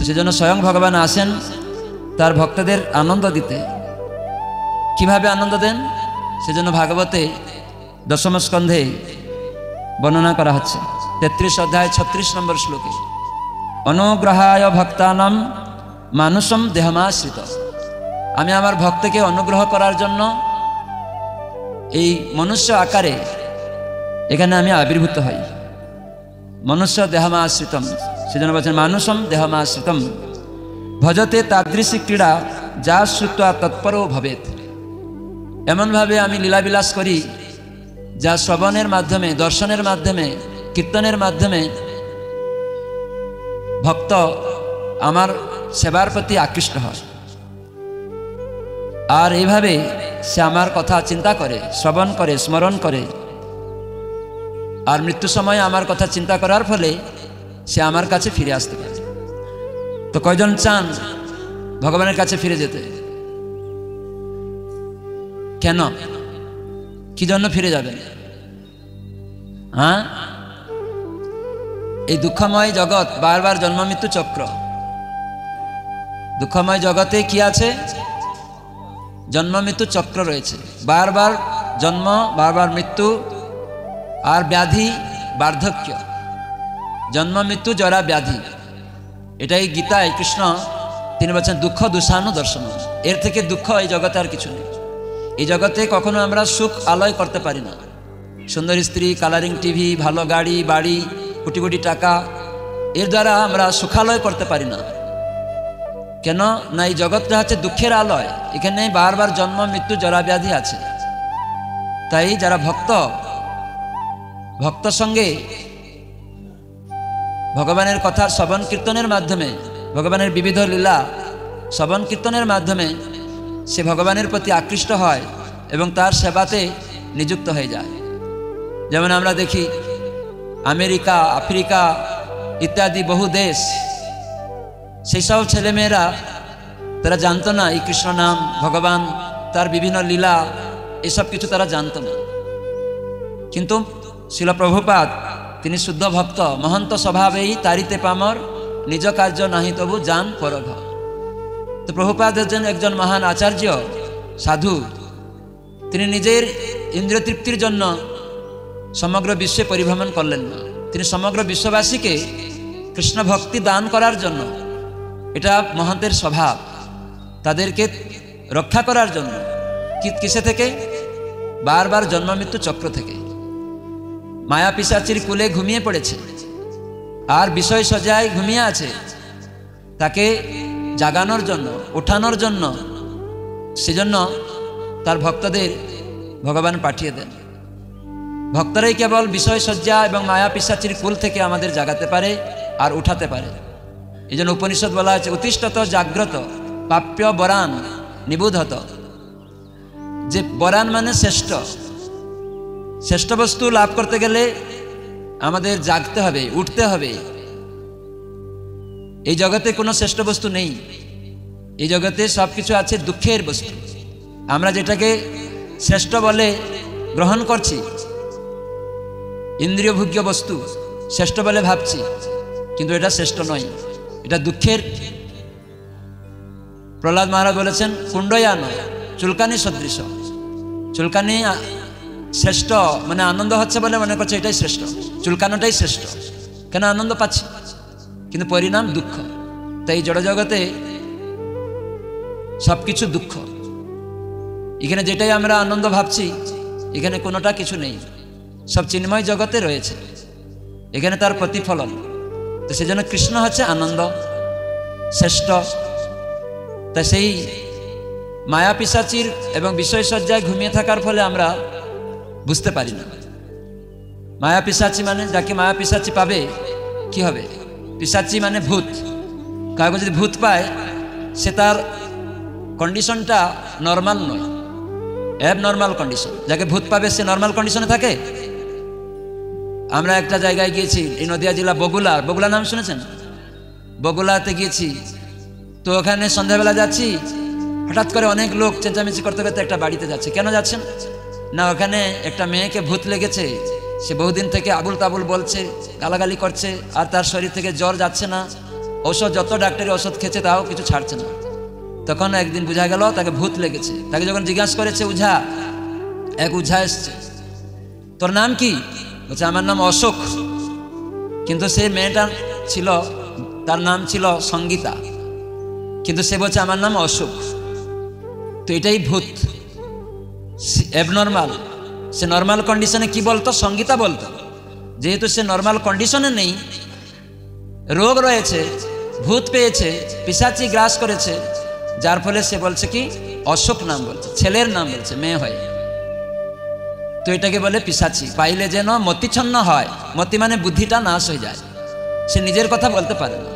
সেজন্য স্বয়ং ভগবান আসেন তার ভক্তদের আনন্দ দিতে। কিভাবে আনন্দ দেন সেজন্য ভাগবতে দশম স্কন্ধে বর্ণনা করা হচ্ছে 33 অধ্যায় 36 নম্বর শ্লোকে, অনুগ্রহায় ভক্তানাম মানুষম দেহমাশ্রিত। আমি আমার ভক্তকে অনুগ্রহ করার জন্য এই মনুষ্য আকারে এখানে আমি আবির্ভূত হই। মনুষ্য দেহমাশ্রিতম, সেজন্য বলছেন মানুষম দেহমাশ্রিতম ভজতে তাদৃশী ক্রীড়া যা শ্রুত্বা তৎপরও ভবেত। এমনভাবে আমি লীলাবিলাস করি যা শ্রবণের মাধ্যমে, দর্শনের মাধ্যমে, কীর্তনের মাধ্যমে ভক্ত আমার সেবার প্রতি আকৃষ্ট হয়। আর এইভাবে সে আমার কথা চিন্তা করে, শ্রবণ করে, স্মরণ করে। আর মৃত্যু সময়ে আমার কথা চিন্তা করার ফলে সে আমার কাছে ফিরে আসতে পারে। তো কয়জন চান ভগবানের কাছে ফিরে যেতে? কেন, কি জন্য ফিরে যাবেন? হ্যাঁ, এই দুঃখময় জগৎ বারবার জন্ম মৃত্যু চক্র। দুঃখময় জগতে কি আছে? জন্ম মৃত্যু চক্র রয়েছে। বারবার জন্ম, বারবার মৃত্যু, আর ব্যাধি, বার্ধক্য। জন্ম মৃত্যু জরা ব্যাধি, এটাই গীতায় কৃষ্ণ তিনি বলছেন দুঃখ দুঃসানু দর্শন। এর থেকে দুঃখ এই জগতে আর কিছু নেই। এই জগতে কখনো আমরা সুখ আলয় করতে পারি না। সুন্দর স্ত্রী, কালারিং টিভি, ভালো গাড়ি বাড়ি, কোটি কোটি টাকা, এর দ্বারা আমরা সুখালয় করতে পারি না। কেন না, এই জগৎটা হচ্ছে দুঃখের আলয়। এখানে বারবার জন্ম মৃত্যু জরা ব্যাধি আছে। তাই যারা ভক্ত সঙ্গে ভগবানের কথা শ্রবণ কীর্তনের মাধ্যমে, ভগবানের বিবিধ লীলা শ্রবণ কীর্তনের মাধ্যমে সে ভগবানের প্রতি আকৃষ্ট হয় এবং তার সেবাতে নিযুক্ত হয়ে যায়। যেমন আমরা দেখি আমেরিকা, আফ্রিকা ইত্যাদি বহু দেশ, সেই সব ছেলেমেয়েরা তারা জানতো না এই কৃষ্ণ নাম, ভগবান, তার বিভিন্ন লীলা, এসব কিছু তারা জানতো না। কিন্তু শিল প্রভুপাদ তিনি শুদ্ধ ভক্ত, মহন্ত স্বভাবেই তারিতে পামর, নিজ কার্য নাহি তবু জান পরঘ। তো প্রভুপাদ একজন মহান আচার্য, সাধু। তিনি নিজের ইন্দ্রিয় তৃপ্তির জন্য সমগ্র বিশ্বে পরিভ্রমণ করলেন না। তিনি সমগ্র বিশ্ববাসীকে কৃষ্ণ ভক্তি দান করার জন্য, এটা মহন্তের স্বভাব, তাদেরকে রক্ষা করার জন্য। কিসে থেকে? বারবার জন্ম মৃত্যু চক্র থেকে। মায়া পিশাচির কুলে ঘুমিয়ে পড়েছে আর বিষয় সজায় ঘুমিয়ে আছে, তাকে জাগানোর জন্য, ওঠানোর জন্য, সেজন্য তার ভক্তদের ভগবান পাঠিয়ে দেন। ভক্তরাই কেবল বিষয় সজ্জা এবং মায়া পিশাচির কুল থেকে আমাদের জাগাতে পারে আর উঠাতে পারে। এই জন্য উপনিষদ বলা আছে উত্তিষ্ঠত জাগ্রত প্রাপ্য বরান নিবোধত। যে বরান মানে শ্রেষ্ঠ, শ্রেষ্ঠ বস্তু লাভ করতে গেলে আমাদের জাগতে হবে, উঠতে হবে। এই জগতে কোনো শ্রেষ্ঠ বস্তু নেই। এই জগতে সব কিছু আছে দুঃখের বস্তু। আমরা যেটাকে শ্রেষ্ঠ বলে গ্রহণ করছি, ইন্দ্রিয় ভোগ্য বস্তু শ্রেষ্ঠ বলে ভাবছি, কিন্তু এটা শ্রেষ্ঠ নয়, এটা দুঃখের। প্রহ্লাদ মহারাজ বলেছেন কুণ্ডয়া নয় চুলকানি সদৃশ। চুলকানি শ্রেষ্ঠ, মানে আনন্দ হচ্ছে বলে মনে করছে এটাই শ্রেষ্ঠ, চুলকানোটাই শ্রেষ্ঠ। কেন? আনন্দ পাচ্ছি, কিন্তু পরিণাম দুঃখ। তাই জড় জগতে সব কিছু দুঃখ। এখানে যেটাই আমরা আনন্দ ভাবছি, এখানে কোনোটা কিছু নেই, সব চিন্ময় জগতে রয়েছে, এখানে তার প্রতিফলন। তো সেজন্য কৃষ্ণ হচ্ছে আনন্দ, শ্রেষ্ঠ। তা সেই মায়া পিশাচির এবং বিষয়সজ্জায় ঘুমিয়ে থাকার ফলে আমরা বুঝতে পারি না। মায়া পিশাচি মানে, যাকে মায়া পিশাচি পাবে কি হবে? পিশাচি মানে ভূত। কাউকে যদি ভূত পায়, সে তার কন্ডিশনটা নর্মাল নয়, অ্যাবনর্মাল কন্ডিশন। যাকে ভূত পাবে সে নর্মাল কন্ডিশনে থাকে। আমরা একটা জায়গায় গিয়েছি, এই নদিয়া জেলা বগুলা নাম শুনেছেন? বগুলাতে গিয়েছি। তো ওখানে সন্ধ্যাবেলা যাচ্ছি, হঠাৎ করে অনেক লোক চেঁচামেচি করতে করতে একটা বাড়িতে যাচ্ছে। কেন যাচ্ছেন না? ওখানে একটা মেয়েকে ভূত লেগেছে, সে বহুদিন থেকে আবুল তাবুল বলছে, গালাগালি করছে, আর তার শরীর থেকে জ্বর যাচ্ছে না। ঔষধ, যত ডাক্তারি ওষুধ খেয়েছে তাও কিছু ছাড়ছে না। তখন একদিন বুঝা গেল তাকে ভূত লেগেছে। তাকে যখন জিজ্ঞাসা করেছে উঝা, এক উঝা এসছে, তোর নাম কি? বলছে আমার নাম অশোক। কিন্তু সে মেয়েটা ছিল, তার নাম ছিল সঙ্গীতা, কিন্তু সে বলছে আমার নাম অশোক। তো এটাই ভূত, অ্যাবনর্মাল। সে নর্মাল কন্ডিশনে কি বলতো? সঙ্গীতা বলতো। যেহেতু সে নর্মাল কন্ডিশনে নেই, রোগ রয়েছে, ভূত পেয়েছে, পিশাচি গ্রাস করেছে, যার ফলে সে বলছে কি অশোক নাম বলছে, ছেলের নাম বলছে মেয়ে হয়। তো এটাকে বলে পিশাচি। পাইলে যেন মতিচ্ছন্ন হয়, মতি মানে বুদ্ধিটা নাশ হয়ে যায়, সে নিজের কথা বলতে পারে না।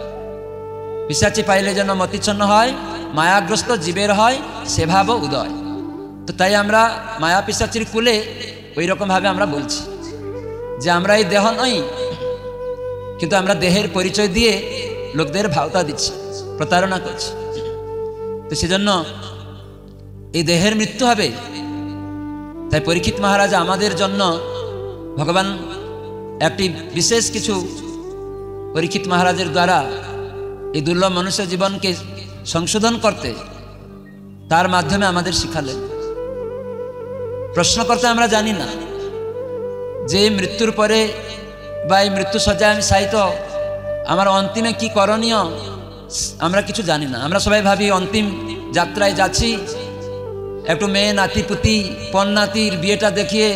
পিশাচি পাইলে যেন মতিচ্ছন্ন হয়, মায়াগ্রস্ত জীবের হয় সেভাব উদয়। তো তাই আমরা মায়া পিশাচির কুলে ওই রকমভাবে আমরা বলছি যে আমরা এই দেহ নই, কিন্তু আমরা দেহের পরিচয় দিয়ে লোকদের ভাওতা দিচ্ছি, প্রতারণা করছি। তো সেজন্য এই দেহের মৃত্যু হবে। তাই পরীক্ষিত মহারাজ আমাদের জন্য ভগবান একটি বিশেষ কিছু পরীক্ষিত মহারাজের দ্বারা এই দুর্লভ মনুষ্য জীবনকে সংশোধন করতে তার মাধ্যমে আমাদের শিখালেন। প্রশ্ন করতে আমরা জানি না যে মৃত্যুর পরে বা এই মৃত্যু সজ্জায় আমি শায়িত, আমার অন্তিমে কি করণীয় আমরা কিছু জানি না। আমরা সবাই ভাবি অন্তিম যাত্রায় যাচ্ছি, একটু মেয়ে নাতি পুতি পণ নাতির বিয়েটা দেখিয়ে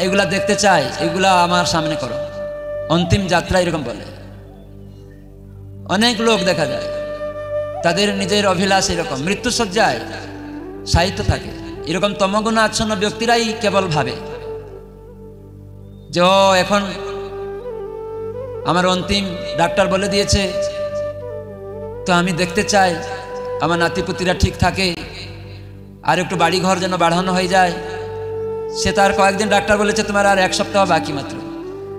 এগুলা দেখতে চাই, এগুলা আমার সামনে করো, অন্তিম যাত্রা এরকম বলে। অনেক লোক দেখা যায় তাদের নিজের অভিলাষ এরকম, মৃত্যুসজ্জায় শায়িত থাকে। এরকম তমগুণ আচ্ছন্ন ব্যক্তিরাই কেবল ভাবে যে এখন আমার অন্তিম ডাক্তার বলে দিয়েছে, তো আমি দেখতে চাই আমার নাতিপুতিরা ঠিক থাকে, আর একটু বাড়ি ঘর যেন বাড়ানো হয়ে যায়। সে তার কয়েকদিন ডাক্তার বলেছে তোমার আর 1 সপ্তাহ বাকি মাত্র,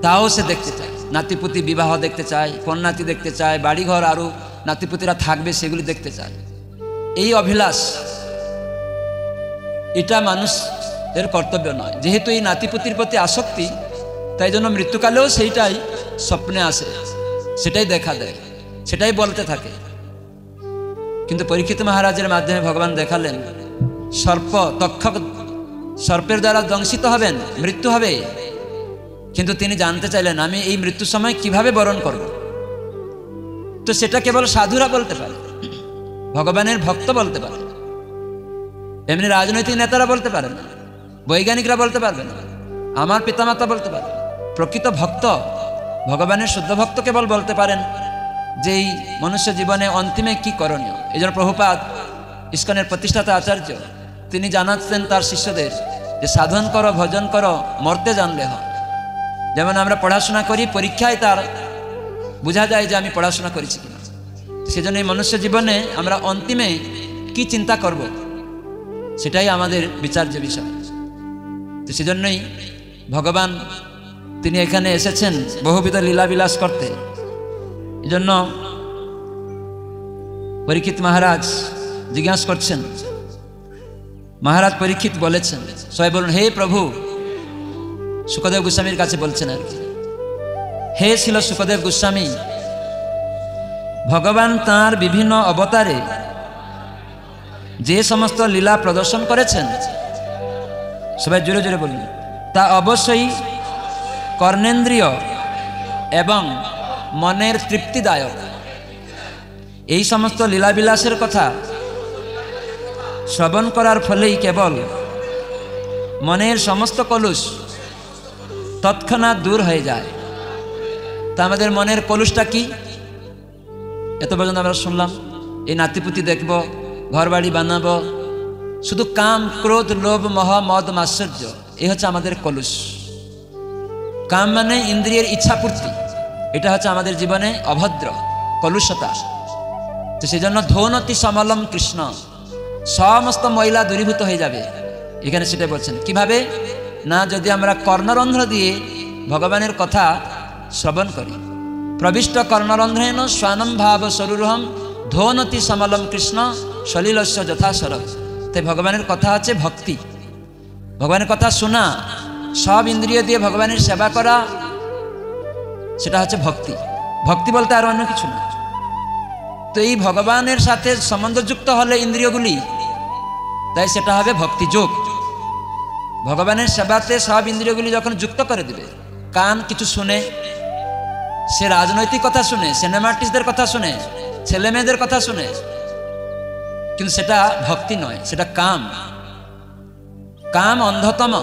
তাও সে দেখতে চায়, নাতিপুতি বিবাহ দেখতে চায়, কন্যাতি দেখতে চায়, বাড়িঘর আরও নাতিপুতিরা থাকবে সেগুলি দেখতে চায়। এই অভিলাষ এটা মানুষের কর্তব্য নয়। যেহেতু এই নাতিপুতির প্রতি আসক্তি, তাই জন্য মৃত্যুকালেও সেইটাই স্বপ্নে আসে, সেটাই দেখা দেয়, সেটাই বলতে থাকে। কিন্তু পরীক্ষিত মহারাজের মাধ্যমে ভগবান দেখালেন সর্প তক্ষক সর্পের দ্বারা দংশিত হবেন, মৃত্যু হবে, কিন্তু তিনি জানতে চাইলেন আমি এই মৃত্যুর সময় কিভাবে বরণ করব। তো সেটা কেবল সাধুরা বলতে পারে, ভগবানের ভক্ত বলতে পারে, এমনি রাজনৈতিক নেতারা বলতে পারে না, বৈজ্ঞানিকরা বলতে পারবে না, আমার পিতামাতা বলতে পারে। প্রকৃত ভক্ত, ভগবানের শুদ্ধ ভক্ত কেবল বলতে পারেন যে এই মনুষ্য জীবনে অন্তিমে কি করণীয়। এই জন্য প্রভুপাদ ইস্কনের প্রতিষ্ঠাতা আচার্য তিনি জানাচ্ছেন তার শিষ্যদের যে সাধন করো, ভজন করো, মরতে জানলে হয়। যেমন আমরা পড়াশোনা করি, পরীক্ষায় তার বোঝা যায় যে আমি পড়াশোনা করেছি কিনা। সেজন্য এই মনুষ্য জীবনে আমরা অন্তিমে কি চিন্তা করব, সেটাই আমাদের বিচার্য বিষয়। তো সেজন্যই ভগবান তিনি এখানে এসেছেন বহুবিধ লীলাবিলাস করতে। এই জন্য পরীক্ষিত মহারাজ জিজ্ঞাসা করছেন, মহারাজ পরীক্ষিত বলেছেন, সবাই বলুন হে প্রভু। সুখদেব গোস্বামীর কাছে বলছেন আর কি, হে ছিল সুখদেব গোস্বামী, ভগবান তাঁর বিভিন্ন অবতারে যে সমস্ত লীলা প্রদর্শন করেছেন, সবাই জোরে জোরে বলুন, তা অবশ্যই কর্ণেন্দ্রিয় এবং মনের তৃপ্তিদায়ক। এই সমস্ত লীলাবিলাসের কথা শ্রবণ করার ফলেই কেবল মনের সমস্ত কলুষ তৎক্ষণাৎ দূর হয়ে যায়। তা আমাদের মনের কলুষটা কি? এত পর্যন্ত আমরা শুনলাম এই নাতিপুতি দেখব, ঘর বাড়ি বানাবো, শুধু কাম ক্রোধ লোভ মোহ মদ মাৎসর্য, এই হচ্ছে আমাদের কলুষ। কাম মানে ইন্দ্রিয়ের ইচ্ছাপূর্তি, এটা হচ্ছে আমাদের জীবনে অভদ্র কলুষতা। তো সেই জন্য ধৌনতি সমলম কৃষ্ণ, সমস্ত ময়লা দূরীভূত হয়ে যাবে। এখানে সেটা বলছেন কিভাবে না, যদি আমরা কর্ণরন্ধ্র দিয়ে ভগবানের কথা শ্রবণ করি। প্রবিষ্ট কর্ণরন্ধ্রেণ স্বানম ভাব স্বরূরহম ধৌনতি সমলম কৃষ্ণ সলিলস্য যথা সরব। তাই ভগবানের কথা আছে ভক্তি, ভগবানের কথা শোনা, সব ইন্দ্রিয় দিয়ে ভগবানের সেবা করা, সেটা হচ্ছে ভক্তি। ভক্তি বলতে আর অন্য কিছু না। তো এই ভগবানের সাথে সম্বন্ধযুক্ত হলে ইন্দ্রিয়গুলি, তাই সেটা হবে ভক্তিযোগ। ভগবানের সেবাতে সব ইন্দ্রিয়গুলি যখন যুক্ত করে দেবে, কান কিছু শুনে, সে রাজনৈতিক কথা শুনে, সিনেমা আর্টিস্টদের কথা শুনে, ছেলে মেয়েদের কথা শুনে, কিন্তু সেটা ভক্তি নয়, সেটা কাম। কাম অন্ধতম,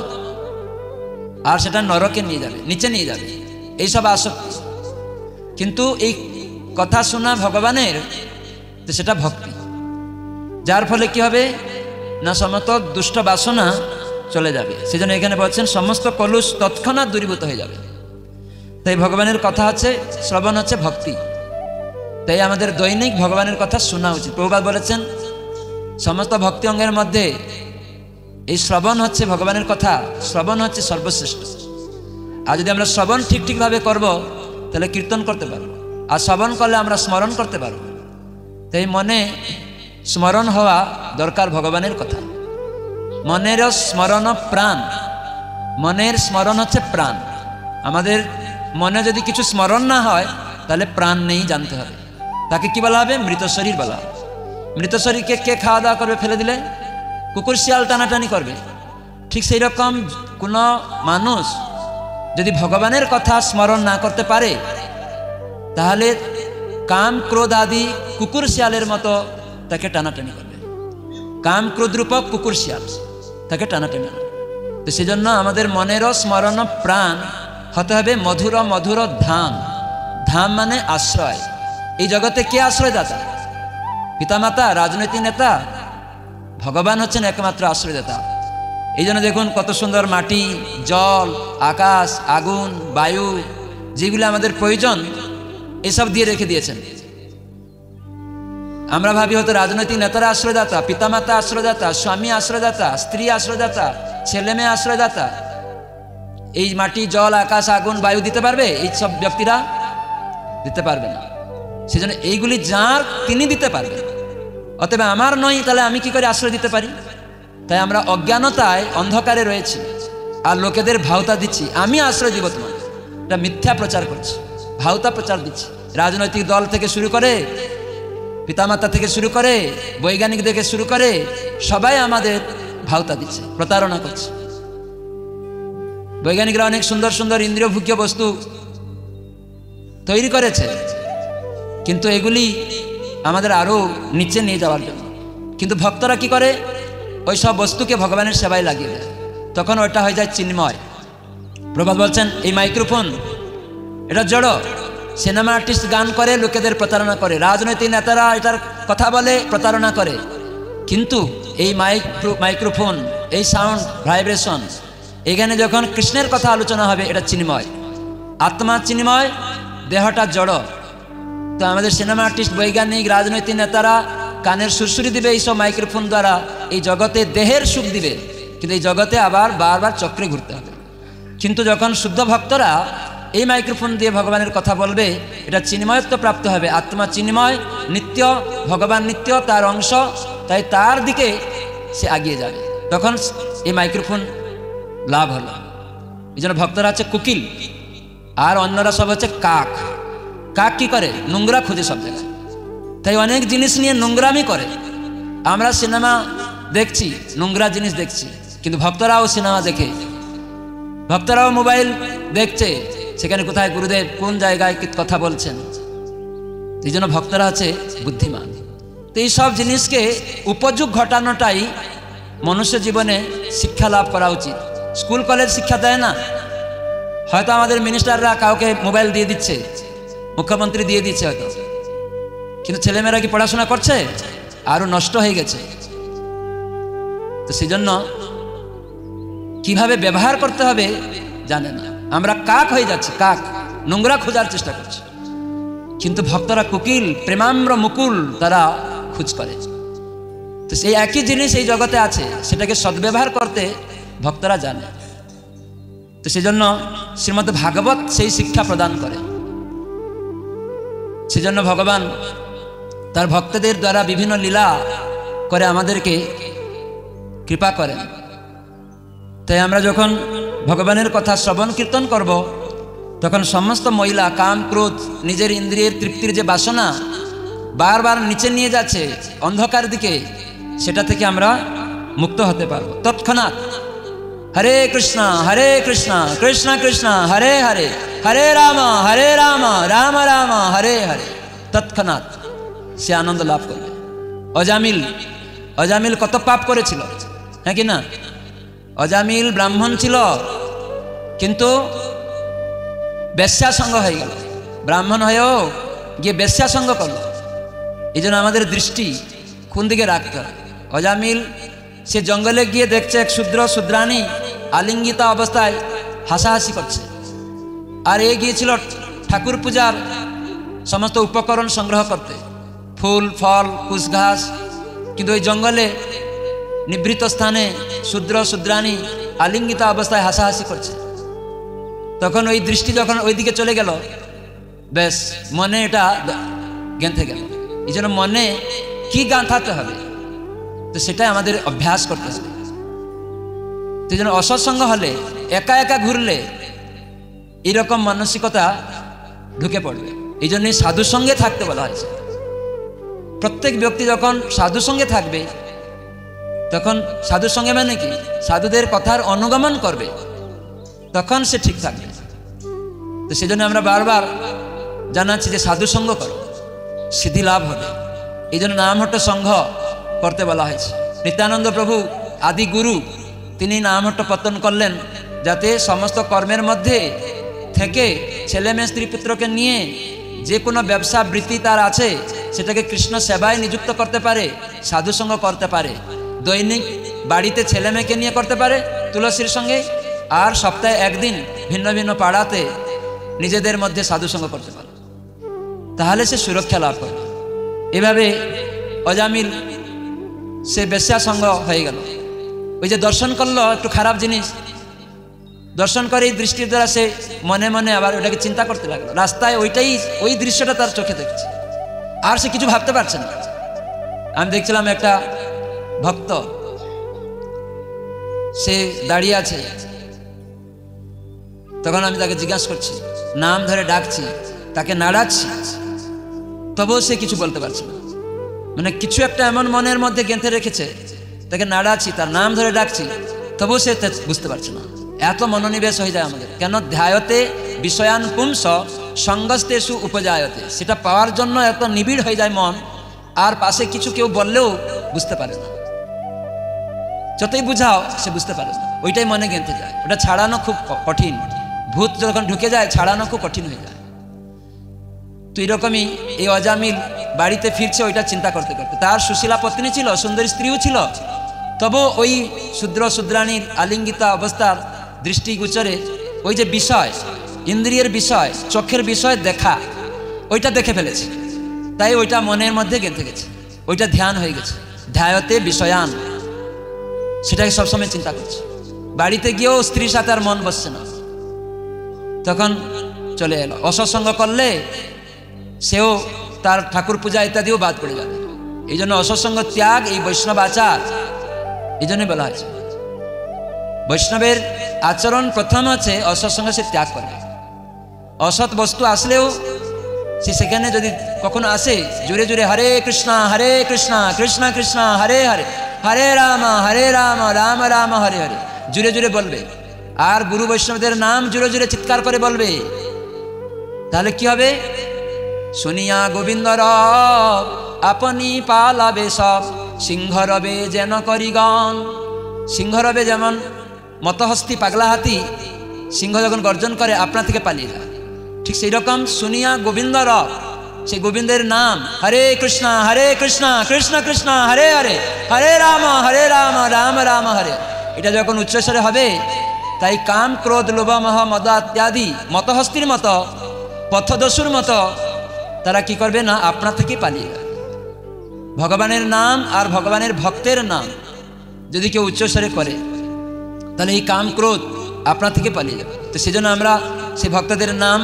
আর সেটা নরকে নিয়ে যাবে, নিচে নিয়ে যাবে, এইসব আসক্তি। কিন্তু এই কথা শোনা ভগবানের, তো সেটা ভক্তি, যার ফলে কি হবে না সমস্ত দুষ্ট বাসনা চলে যাবে। সেজন্য এখানে বলছেন সমস্ত কলুষ তৎক্ষণাৎ দূরীভূত হয়ে যাবে। তাই ভগবানের কথা হচ্ছে শ্রবণ, হচ্ছে ভক্তি। তাই আমাদের দৈনিক ভগবানের কথা শোনা উচিত। প্রভুপাদ বলেছেন সমস্ত ভক্তি অঙ্গের মধ্যে এই শ্রবণ হচ্ছে ভগবানের কথা, শ্রবণ হচ্ছে সর্বশ্রেষ্ঠ। আর যদি আমরা শ্রবণ ঠিকভাবে করব তাহলে কীর্তন করতে পারবো, আর শ্রবণ করলে আমরা স্মরণ করতে পারবো। তাই মনে স্মরণ হওয়া দরকার ভগবানের কথা। মনেরও স্মরণ প্রাণ, মনের স্মরণ হচ্ছে প্রাণ। আমাদের মনে যদি কিছু স্মরণ না হয় তাহলে প্রাণ নেই জানতে হবে। তাকে কি বলা হবে? মৃত শরীর বলা হবে। মৃত শরীরকে কে খাওয়া দাওয়া করবে? ফেলে দিলে কুকুর শিয়াল টানাটানি করবে। ঠিক সেই রকম কোনো মানুষ যদি ভগবানের কথা স্মরণ না করতে পারে তাহলে কাম ক্রোধ আদি কুকুর শিয়ালের মতো তাকে টানাটানি করবে। কাম ক্রোধ রূপক কুকুর শিয়াল তাকে টানাটানি করবে। তো সেজন্য আমাদের মনেরও স্মরণ প্রাণ হতে হবে মধুর মধুর ধাম। ধাম মানে আশ্রয়। এই জগতে কে আশ্রয়দাতা? পিতামাতা, রাজনৈতিক নেতা? ভগবান হচ্ছেন একমাত্র আশ্রয়দাতা। এই জন্য দেখুন কত সুন্দর মাটি, জল, আকাশ, আগুন, বায়ু, যেগুলো আমাদের প্রয়োজন এসব দিয়ে রেখে দিয়েছেন। আমরা ভাবি হয়তো রাজনৈতিক নেতারা আশ্রয়দাতা, পিতামাতা আশ্রয়দাতা, স্বামী আশ্রয়দাতা, স্ত্রী আশ্রয়দাতা, ছেলে মেয়ে আশ্রয়দাতা। এই মাটি, জল, আকাশ, আগুন, বায়ু দিতে পারবে? এই সব ব্যক্তিরা দিতে পারবে না। সেজন্য এইগুলি যার, তিনি দিতে পারবেন। অতএব আমার নয়, তাহলে আমি কি করে আশ্রয় দিতে পারি? তাই আমরা অজ্ঞানতায় অন্ধকারে রয়েছি আর লোকেদের ভাওতা দিচ্ছি, আমি আশ্রয় দিব তোমাকে। এটা মিথ্যা প্রচার করছি, ভাওতা প্রচার দিচ্ছি। রাজনৈতিক দল থেকে শুরু করে, পিতামাতা থেকে শুরু করে, বৈজ্ঞানিক থেকে শুরু করে সবাই আমাদের ভাওতা দিচ্ছে, প্রতারণা করছে। বৈজ্ঞানিকরা অনেক সুন্দর সুন্দর ইন্দ্রিয়ভোগ্য বস্তু তৈরি করেছে, কিন্তু এগুলি আমাদের আরও নিচে নিয়ে যাওয়ার জন্য। কিন্তু ভক্তরা কি করে? ওই সব বস্তুকে ভগবানের সেবায় লাগিয়ে দেয়, তখন ওটা হয়ে যায় চিন্ময়। প্রভাত বলছেন এই মাইক্রোফোন এটা জড়। সিনেমা আর্টিস্ট গান করে, লোকেদের প্রতারণা করে, রাজনৈতিক নেতারা এটার কথা বলে, প্রতারণা করে। কিন্তু এই মাইক্রোফোন, এই সাউন্ড ভাইব্রেশন, এখানে যখন কৃষ্ণের কথা আলোচনা হবে এটা চিন্ময়। আত্মা চিন্ময়, দেহটা জড়। তো আমাদের সিনেমা আর্টিস্ট, বৈজ্ঞানিক, রাজনৈতিক নেতারা কানের সুরসুরি দিবে এইসব মাইক্রোফোন দ্বারা, এই জগতে দেহের সুখ দিবে, কিন্তু এই জগতে আবার বারবার চক্রে ঘুরতে হবে। কিন্তু যখন শুদ্ধ ভক্তরা এই মাইক্রোফোন দিয়ে ভগবানের কথা বলবে, এটা চিন্ময়ত্ব প্রাপ্ত হবে। আত্মা চিন্ময়, নিত্য, ভগবান নিত্য, তার অংশ, তাই তার দিকে সে এগিয়ে যাবে। তখন এই মাইক্রোফোন লাভ হলো। এই জন্য ভক্তরা হচ্ছে কুকিল, আর অন্যরা সব হচ্ছে কাক। কাক কি করে? নোংরা খুঁজে সব জায়গায়, তাই অনেক জিনিস নিয়ে নোংরামি করে। আমরা সিনেমা দেখছি, নোংরা জিনিস দেখছি, কিন্তু ভক্তরাও সিনেমা দেখে, ভক্তরাও মোবাইল দেখছে, সেখানে কোথায় গুরুদেব কোন জায়গায় কথা বলছেন। এই জন্য ভক্তরা আছে বুদ্ধিমান। তো এই সব জিনিসকে উপযোগ ঘটানোটাই মনুষ্য জীবনে শিক্ষা লাভ করা উচিত। স্কুল কলেজ শিক্ষা দেয় না। হয়তো আমাদের মিনিস্টাররা কাউকে মোবাইল দিয়ে দিচ্ছে, মুখ্যমন্ত্রী দিয়ে দিচ্ছে হয়তো, কিন্তু ছেলেমেয়েরা কি পড়াশোনা করছে? আরও নষ্ট হয়ে গেছে। তো সেই জন্য কিভাবে ব্যবহার করতে হবে জানে না। আমরা কাক হয়ে যাচ্ছি, কাক, নোংরা খোঁজার চেষ্টা করছি। কিন্তু ভক্তরা কুকিল, প্রেমাম্র মুকুল, তারা খোঁজ করে। তো সেই একই জিনিস এই জগতে আছে, সেটাকে সদ্ব্যবহার করতে ভক্তরা জানে। তো সেই জন্য শ্রীমদ্ ভাগবত সেই শিক্ষা প্রদান করে। সেজন্য ভগবান তার ভক্তদের দ্বারা বিভিন্ন লীলা করে আমাদেরকে কৃপা করেন। তাই আমরা যখন ভগবানের কথা শ্রবণ কীর্তন করব, তখন সমস্ত মহিলা, কাম, ক্রোধ, নিজের ইন্দ্রিয়ের তৃপ্তির যে বাসনা, বারবার নিচে নিয়ে যাচ্ছে অন্ধকার দিকে, সেটা থেকে আমরা মুক্ত হতে পারবো তৎক্ষণাৎ। হরে কৃষ্ণ কৃষ্ণ কৃষ্ণ হরে হরে, হরে রাম রাম রাম হরে হরে। তৎক্ষণাৎ সে আনন্দ লাভ করবে। অজামিল কত পাপ করেছিল, হ্যাঁ কি না? অজামিল ব্রাহ্মণ ছিল, কিন্তু বেশ্যা সঙ্গ হয়ে গেল। ব্রাহ্মণ হয়েও গিয়ে বেশ্যা সঙ্গ করলো। এই জন্য আমাদের দৃষ্টি কোন দিকে রাখতে হবে। অজামিল সে জঙ্গলে গিয়ে দেখছে এক শূদ্রাণী আলিঙ্গিতা অবস্থায় হাসাহাসি করছে, আর এ গিয়েছিল ঠাকুর পূজার সমস্ত উপকরণ সংগ্রহ করতে, ফুল ফল কুশ ঘাস। কিন্তু ওই জঙ্গলে নিভৃত স্থানে শূদ্রাণী আলিঙ্গিতা অবস্থায় হাসাহাসি করছে। তখন ওই দৃষ্টি যখন ওই দিকে চলে গেল, বেশ মনে এটা গেঁথে গেল। এই জন্য মনে কি গাঁথাতে হবে, তো সেটাই আমাদের অভ্যাস করতে হবে। সেই জন্য অসৎসঙ্গ হলে, একা একা ঘুরলে এরকম মানসিকতা ঢুকে পড়বে। এই জন্যই সাধুর সঙ্গে থাকতে বলা হয়েছে। প্রত্যেক ব্যক্তি যখন সাধুর সঙ্গে থাকবে, তখন সাধুর সঙ্গে মানে কি, সাধুদের কথার অনুগমন করবে, তখন সে ঠিক থাকবে। তো সেজন্য আমরা বারবার জানাচ্ছি যে সাধু সঙ্গ করো, সিদ্ধি লাভ হবে। এই জন্য নামহট্ট সংঘ করতে বলা হয়েছে। নিত্যানন্দ প্রভু আদি গুরু, তিনি নামহট্ট পত্তন করলেন, যাতে সমস্ত কর্মের মধ্যে থেকে ছেলে মেয়ে স্ত্রী পুত্রকে নিয়ে যে কোনো ব্যবসা বৃত্তি তার আছে, সেটাকে কৃষ্ণ সেবায় নিযুক্ত করতে পারে, সাধুসঙ্গ করতে পারে। দৈনিক বাড়িতে ছেলে মেয়েকে নিয়ে করতে পারে তুলসীর সঙ্গে, আর সপ্তাহে একদিন ভিন্ন ভিন্ন পাড়াতে নিজেদের মধ্যে সাধুসঙ্গ করতে পারে, তাহলে সে সুরক্ষা লাভ করে। এভাবে অজামিল সে বেশ্যা সঙ্গ হয়ে গেল। ওই যে দর্শন করলো একটু খারাপ জিনিস, দর্শন করে এই দৃষ্টির দ্বারা সে মনে মনে আবার ওটাকে চিন্তা করতে লাগলো। রাস্তায় ওই দৃশ্যটা তার চোখে দেখছে, আর সে কিছু ভাবতে পারছে না। আমি দেখছিলাম একটা ভক্ত, সে দাঁড়িয়ে আছে, তখন আমি তাকে জিজ্ঞাসা করছি, নাম ধরে ডাকছি, তাকে নাড়াচ্ছি, তবুও সে কিছু বলতে পারছে না। মানে কিছু একটা এমন মনের মধ্যে গেঁথে রেখেছে, তাকে নাড়াচ্ছি, তার নাম ধরে ডাকছি, তবুও সে বুঝতে পারছে না। এত মনোনিবেশ হয়ে যায় আমাদের। কেন? ধ্যায়তে বিষয়ান পুংস সঙ্গস্তেষু উপজায়তে। সেটা পাওয়ার জন্য এত নিবিড় হয়ে যায় মন, আর পাশে কিছু কেউ বললেও বুঝতে পারে না, যতই বুঝাও সে বুঝতে পারে না, ওইটাই মনে গেঁথে যায়। ওটা ছাড়ানো খুব কঠিন। ভূত যখন ঢুকে যায়, ছাড়ানো খুব কঠিন হয়ে যায়। তো এরকমই এই অজামিল বাড়িতে ফিরছে ওইটা চিন্তা করতে করতে। তার সুশীলা পত্নী ছিল, সুন্দরী স্ত্রীও ছিল, তবু ওই শূদ্রাণীর আলিঙ্গিতা অবস্থার দৃষ্টিগোচরে ওই যে বিষয়, ইন্দ্রিয়ের বিষয়, চোখের বিষয় দেখা, ওইটা দেখে ফেলেছে। তাই ওইটা মনের মধ্যে গেঁথে গেছে, ওইটা ধ্যান হয়ে গেছে। ধ্যায়তে বিষয়ান, সেটাকে সবসময় চিন্তা করছে। বাড়িতে গিয়েও স্ত্রীর সাথে আর মন বসছে না। তখন চলে এলো। অসৎসঙ্গ করলে সেও তার ঠাকুর পূজা ইত্যাদিও বাদ পড়ে যাবে। এই জন্য অসৎসঙ্গ ত্যাগ, এই বৈষ্ণব আচার, এই জন্যই বলা হয়েছে। বৈষ্ণবের আচরণ প্রথম আছে অসৎসঙ্গ সে ত্যাগ করবে। অসৎ বস্তু আসলেও সে সেখানে যদি কখনো আসে, জোরে জোরে হরে কৃষ্ণ কৃষ্ণ কৃষ্ণ হরে হরে, হরে রাম রাম রাম হরে হরে জুড়ে জুড়ে বলবে। আর গুরু বৈষ্ণবদের নাম জুড়ে জুড়ে চিৎকার করে বলবে। তাহলে কি হবে? শুনিয়া গোবিন্দ রব আপনি পালাবে সব, সিংহ রবে যেন করিগণ। সিংহ রবে যেমন মতহস্তি পাগলা হাতি, সিংহ যখন গর্জন করে আপনা থেকে পালিয়ে যায়, ঠিক সেই রকম শুনিয়া গোবিন্দ রব, সেই গোবিন্দের নাম হরে কৃষ্ণ কৃষ্ণ কৃষ্ণ হরে হরে, হরে রাম রাম রাম হরে, এটা যখন উচ্চস্বরে হবে, তাই কাম ক্রোধ লোভ মোহ মদ ইত্যাদি মতহস্তির মতো, পথদস্যুর মতো তারা কি করবে না, আপনা থেকে পালিয়ে যাবে। ভগবানের নাম আর ভগবানের ভক্তের নাম যদি কেউ উচ্চস্বরে করে, তাহলে এই কাম ক্রোধ আপনা থেকে পালিয়ে যাবে। তো সেজন্য আমরা সেই ভক্তদের নাম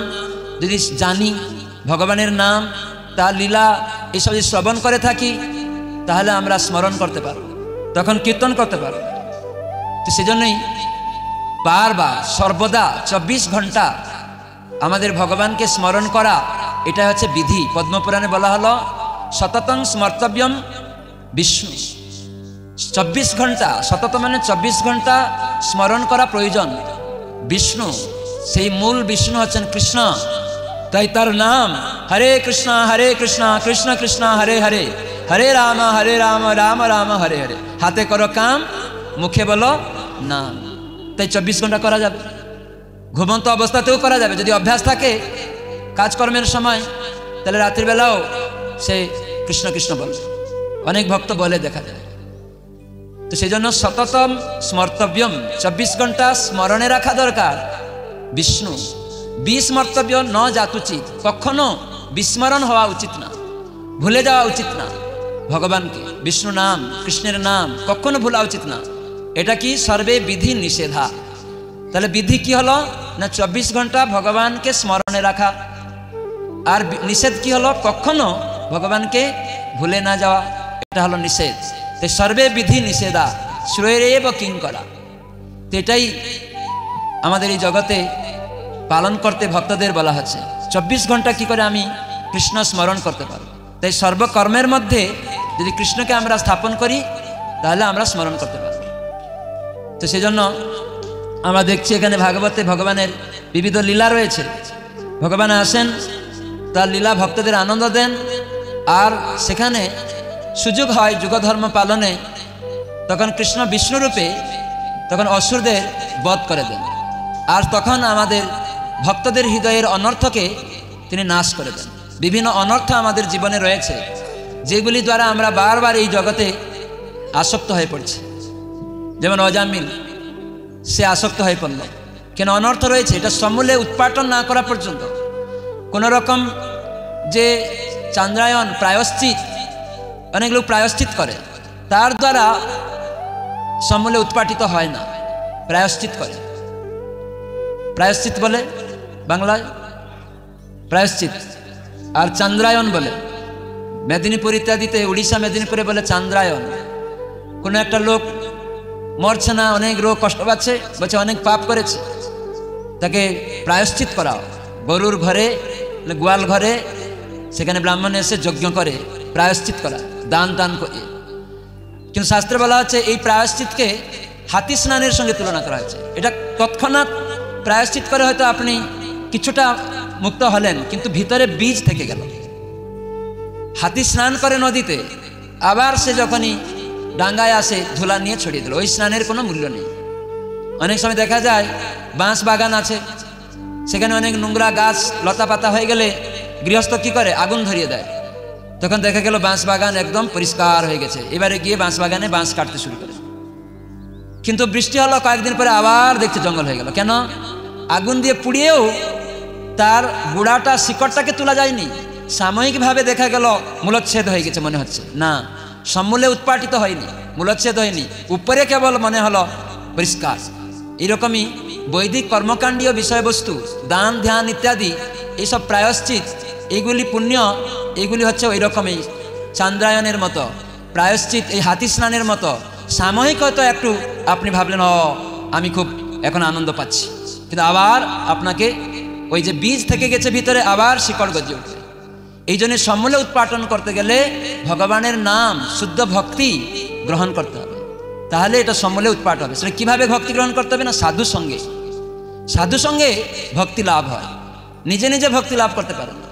যদি জানি, ভগবানের নাম, তার লীলা এইসব যদি শ্রবণ করে থাকি, তাহলে আমরা স্মরণ করতে পারব, তখন কীর্তন করতে পারব। তো সেজন্যই বারবার সর্বদা 24 ঘন্টা আমাদের ভগবানকে স্মরণ করা, এটা হচ্ছে বিধি। পদ্মপুরাণে বলা হলো সততং স্মর্তব্যম বিষ্ণু। 24 ঘন্টা, সতত মানে 24 ঘন্টা স্মরণ করা প্রয়োজন বিষ্ণু। সেই মূল বিষ্ণু হচ্ছেন কৃষ্ণ। তাই তার নাম হরে কৃষ্ণ কৃষ্ণ কৃষ্ণ হরে হরে, হরে রাম রাম রাম হরে হরে। হাতে করো কাম, মুখে বলো নাম। তাই 24 ঘন্টা করা যাবে, ঘুমন্ত অবস্থাতেও করা যাবে। যদি অভ্যাস থাকে কাজকর্মের সময়, তাহলে রাত্রিবেলাও সে কৃষ্ণ কৃষ্ণ বলবে। অনেক ভক্ত বলে দেখা যায়। তো সেই জন্য সততম স্মর্তব্যম, 24 ঘন্টা স্মরণে রাখা দরকার বিষ্ণু। বিস্মর্তব্য ন জাতুচিত, কখনো বিস্মরণ হওয়া উচিত না, ভুলে যাওয়া উচিত না ভগবানকে। বিষ্ণু নাম, কৃষ্ণের নাম কখনো ভুলা উচিত না। এটা কি সর্বে বিধি নিষেধা। তাহলে বিধি কি হলো না 24 ঘন্টা ভগবানকে স্মরণে রাখা। আর নিষেধ কি হলো, কখনো ভগবানকে ভুলে না যাওয়া, এটা হলো নিষেধ। তো সর্বে বিধি নিষেধা শ্রেয়েব কিং করা। তো এটাই আমাদের এই জগতে পালন করতে ভক্তদের বলা হচ্ছে। 24 ঘন্টা কি করে আমি কৃষ্ণ স্মরণ করতে পারব। তাই সর্বকর্মের মধ্যে যদি কৃষ্ণকে আমরা স্থাপন করি, তাহলে আমরা স্মরণ করতে পারব। তো সেই জন্য আমরা দেখছি এখানে ভাগবতে ভগবানের বিবিধ লীলা রয়েছে। ভগবান আসেন, তার লীলা ভক্তদের আনন্দ দেন। আর সেখানে সুযোগ হয় যুগধর্ম পালনে, তখন কৃষ্ণ বিষ্ণুরূপে তখন অসুরদের বধ করে দেন। আর তখন আমাদের ভক্তদের হৃদয়ের অনর্থকে তিনি নাশ করে দেন। বিভিন্ন অনর্থ আমাদের জীবনে রয়েছে, যেগুলি দ্বারা আমরা বারবার এই জগতে আসক্ত হয়ে পড়ছি। যেমন অজামিল, সে আসক্ত হয়ে পড়ল। কেন? অনর্থ রয়েছে, এটা সমূলে উৎপাটন না করা পর্যন্ত। কোনো রকম যে চান্দ্রায়ণ প্রায়শ্চিত, অনেক লোক প্রায়শ্চিত করে, তার দ্বারা সমূলে উৎপাটিত হয় না। প্রায়শ্চিত করে, প্রায়শ্চিত বলে বাংলায় প্রায়শ্চিত, আর চান্দ্রায়ণ বলে মেদিনীপুর ইত্যাদিতে, উড়িষ্যা মেদিনীপুরে বলে চান্দ্রায়ণ। কোনো একটা লোক মরছে না, অনেক রোগ কষ্ট পাচ্ছে, বলছে অনেক পাপ করেছে, তাকে প্রায়শ্চিত করাও। গরুর ঘরে, গোয়াল ঘরে, সেখানে ব্রাহ্মণ এসে যজ্ঞ করে প্রায়শ্চিত করা, দান দান করে। কিন্তু শাস্ত্রে বলা হচ্ছে এই প্রায়শ্চিতকে হাতি স্নানের সঙ্গে তুলনা করা হয়েছে। এটা তৎক্ষণাৎ প্রায়শ্চিত করে হয়তো আপনি কিছুটা মুক্ত হলেন, কিন্তু ভিতরে বীজ থেকে গেল। হাতি স্নান করে নদীতে, আবার সে যখনই ডাঙ্গায় আসে ধুলা নিয়ে ছড়িয়ে দিল। ওই স্নানের কোনো মূল্য নেই। অনেক সময় দেখা যায় বাঁশ বাগান আছে, সেখানে অনেক নোংরা গাছ লতা পাতা হয়ে গেলে গৃহস্থ কি করে? আগুন ধরিয়ে দেয়। তখন দেখা গেল বাঁশ বাগান একদম পরিষ্কার হয়ে গেছে। এবারে গিয়ে বাঁশ বাগানে বাঁশ কাটতে শুরু করে, কিন্তু বৃষ্টি হলো, কয়েকদিন পরে আবার দেখছে জঙ্গল হয়ে গেল। কেন? আগুন দিয়ে পুড়িয়েও তার গুড়াটা, শিকড়টাকে তোলা যায়নি। সাময়িকভাবে দেখা গেল মূলচ্ছেদ হয়ে গেছে মনে হচ্ছে, না, সমূলে উৎপাটিত হয়নি, মূলচ্ছেদ হয়নি, উপরে কেবল মনে হলো পরিষ্কার। এরকমই বৈদিক কর্মকাণ্ডীয় বিষয়বস্তু, দান ধ্যান ইত্যাদি, এইসব প্রায়শ্চিত, এইগুলি পুণ্য, এইগুলি হচ্ছে ওই রকমই চান্দ্রায়ণের মতো প্রায়শ্চিত, এই হাতি স্নানের মতো। সাময়িক হয়তো একটু আপনি ভাবলেন ও আমি খুব এখন আনন্দ পাচ্ছি, কিন্তু আবার আপনাকে ওই যে বীজ থেকে গেছে ভিতরে, আবার শিকড় গজিয়ে উঠবে। এই জন্য সমূলে উৎপাটন করতে গেলে ভগবানের নাম, শুদ্ধ ভক্তি গ্রহণ করতে হবে, তাহলে এটা সমূলে উৎপাট হবে। সেটা কীভাবে ভক্তি গ্রহণ করতে হবে? না, সাধু সঙ্গে। সাধু সঙ্গে ভক্তি লাভ হয়, নিজে নিজে ভক্তি লাভ করতে পারে না।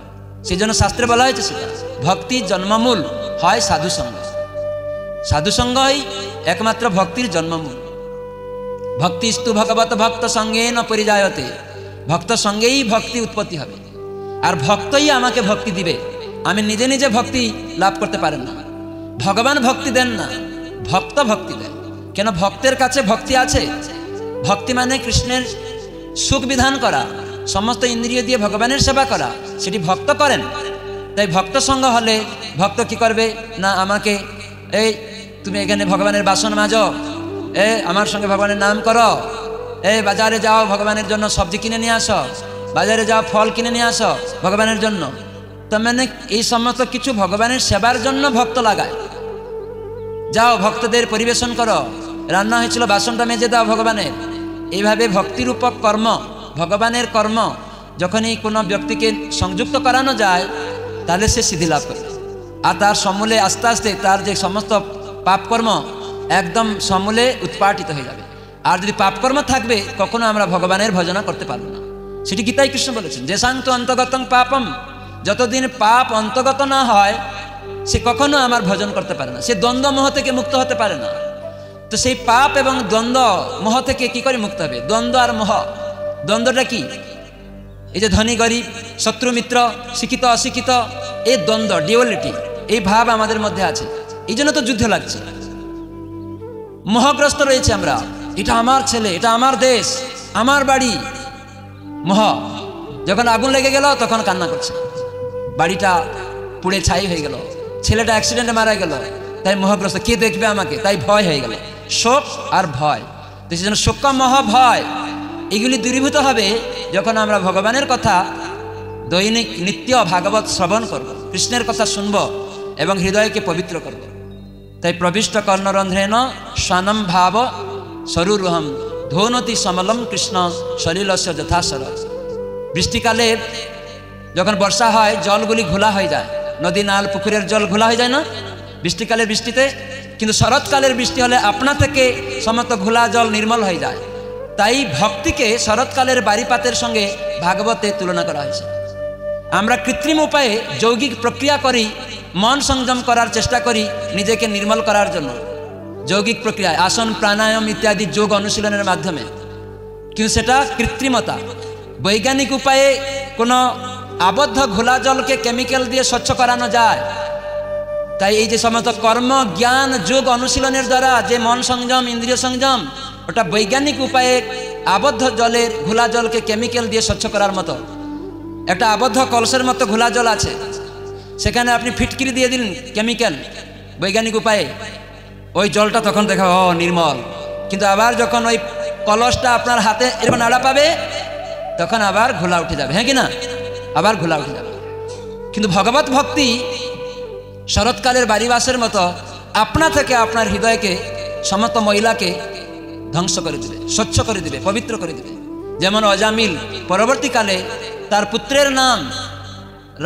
সেই জন্য শাস্ত্রে বলা হয়েছে সেটা ভক্তি জন্মমূল হয় সাধু সঙ্গ। সাধু সঙ্গই একমাত্র ভক্তির জন্মমূল। ভক্তিস্তু ভগবত ভক্ত সঙ্গে ন পরিজায়তে, ভক্ত সঙ্গেই ভক্তি উৎপত্তি হবে। আর ভক্তই আমাকে ভক্তি দিবে, আমি নিজে নিজে ভক্তি লাভ করতে পারেন না। ভগবান ভক্তি দেন না, ভক্ত ভক্তি দেন। কেন? ভক্তের কাছে ভক্তি আছে। ভক্তি মানে কৃষ্ণের সুখ বিধান করা, সমস্ত ইন্দ্রিয় দিয়ে ভগবানের সেবা করা, সেটি ভক্ত করেন। তাই ভক্ত সঙ্গ হলে ভক্ত কি করবে? না, আমাকে এই তুমি এখানে ভগবানের বাসন মাজো, আমার সঙ্গে ভগবানের নাম করো, বাজারে যাও ভগবানের জন্য সবজি কিনে নিয়ে আসো, বাজারে যাও ফল কিনে নিয়ে আসো ভগবানের জন্য। তার মানে এই সমস্ত কিছু ভগবানের সেবার জন্য ভক্ত লাগায়। যাও ভক্তদের পরিবেশন করো, রান্না হয়েছিল বাসনটা মেজে দাও ভগবানের। এইভাবে ভক্তিরূপক কর্ম, ভগবানের কর্ম যখনই কোনো ব্যক্তিকে সংযুক্ত করানো যায়, তাহলে সে সিদ্ধি লাভ করে। আর তার সমূলে আস্তে আস্তে তার যে সমস্ত পাপকর্ম একদম সমূলে উৎপাটিত হয়ে যাবে। আর যদি পাপকর্ম থাকবে কখনো আমরা ভগবানের ভজনা করতে পারবো না। সেটি গীতায় কৃষ্ণ বলেছেন, যে শান্ত অন্তগতং পাপম, যতদিন পাপ অন্তগত না হয় সে কখনো আমার ভজন করতে পারে না, সে দ্বন্দ্ব মোহ থেকে মুক্ত হতে পারে না। তো সেই পাপ এবং দ্বন্দ্ব মোহ থেকে কি করে মুক্ত হবে? দ্বন্দ্ব আর মোহ, দ্বন্দ্বটা কি? এই যে ধনী গরিব, শত্রু মিত্র, শিক্ষিত অশিক্ষিত, এই দ্বন্দ্ব, ডিওয়ালিটি, এই ভাব আমাদের মধ্যে আছে। এই জন্য তো যুদ্ধ লাগছে, মোহগ্রস্ত রয়েছে আমরা। এটা আমার ছেলে, এটা আমার দেশ, আমার বাড়ি। মোহ যখন আগুন লেগে গেল তখন কান্না করছে, বাড়িটা পুড়ে ছাই হয়ে গেল, ছেলেটা অ্যাক্সিডেন্টে মারা গেল, তাই মোহগ্রস্ত, কে দেখবে আমাকে, তাই ভয় হয়ে গেল, শোক আর ভয়। তো সেই জন্য শোক, মোহ, ভয় এগুলি দূরীভূত হবে যখন আমরা ভগবানের কথা দৈনিক নিত্য ভাগবত শ্রবণ করব, কৃষ্ণের কথা শুনব এবং হৃদয়কে পবিত্র করব। তাই প্রবিষ্ট কর্ণরন্ধ্রেণ স্বানম ভাব সরুরুহম ধৌনতি সমলম কৃষ্ণ সলিলস্য যথাসর। বৃষ্টিকালে যখন বর্ষা হয় জলগুলি ঘোলা হয়ে যায়, নদী নাল পুকুরের জল ঘোলা হয়ে যায় না বৃষ্টিকালের বৃষ্টিতে? কিন্তু শরৎকালের বৃষ্টি হলে আপনা থেকে সমস্ত ঘোলা জল নির্মল হয়ে যায়। তাই ভক্তিকে শরৎকালের বারিপাতের সঙ্গে ভাগবতে তুলনা করা হয়েছে। আমরা কৃত্রিম উপায়ে যৌগিক প্রক্রিয়া করি, মন সংযম করার চেষ্টা করি নিজেকে নির্মল করার জন্য, যৌগিক প্রক্রিয়ায় আসন প্রাণায়াম ইত্যাদি যোগ অনুশীলনের মাধ্যমে, কিন্তু সেটা কৃত্রিমতা। বৈজ্ঞানিক উপায়ে কোনো আবদ্ধ ঘোলা জলকে কেমিক্যাল দিয়ে স্বচ্ছ করানো যায়। তাই এই যে সমস্ত কর্ম জ্ঞান যোগ অনুশীলনের দ্বারা যে মন সংযম ইন্দ্রিয় সংযম, ওটা বৈজ্ঞানিক উপায়ে আবদ্ধ জলের ঘোলা জলকে কেমিক্যাল দিয়ে স্বচ্ছ করার মতো। একটা আবদ্ধ কলসের মতো ঘোলা জল আছে, সেখানে আপনি ফিটকিরি দিয়ে দিলেন কেমিক্যাল বৈজ্ঞানিক উপায়ে, ওই জলটা তখন দেখা নির্মল। কিন্তু আবার যখন ওই কলসটা আপনার হাতে এরকম নাড়া পাবে তখন আবার ঘোলা উঠে যাবে, হ্যাঁ কি না? আবার ঘোলা উঠে যাবে। কিন্তু ভগবত ভক্তি শরৎকালের বারিবাসের মতো আপনা থেকে আপনার হৃদয়কে সমস্ত মহিলাকে ধ্বংস করে দিবে, স্বচ্ছ করে দিবে, পবিত্র করে দিবে। যেমন অজামিল পরবর্তীকালে তার পুত্রের নাম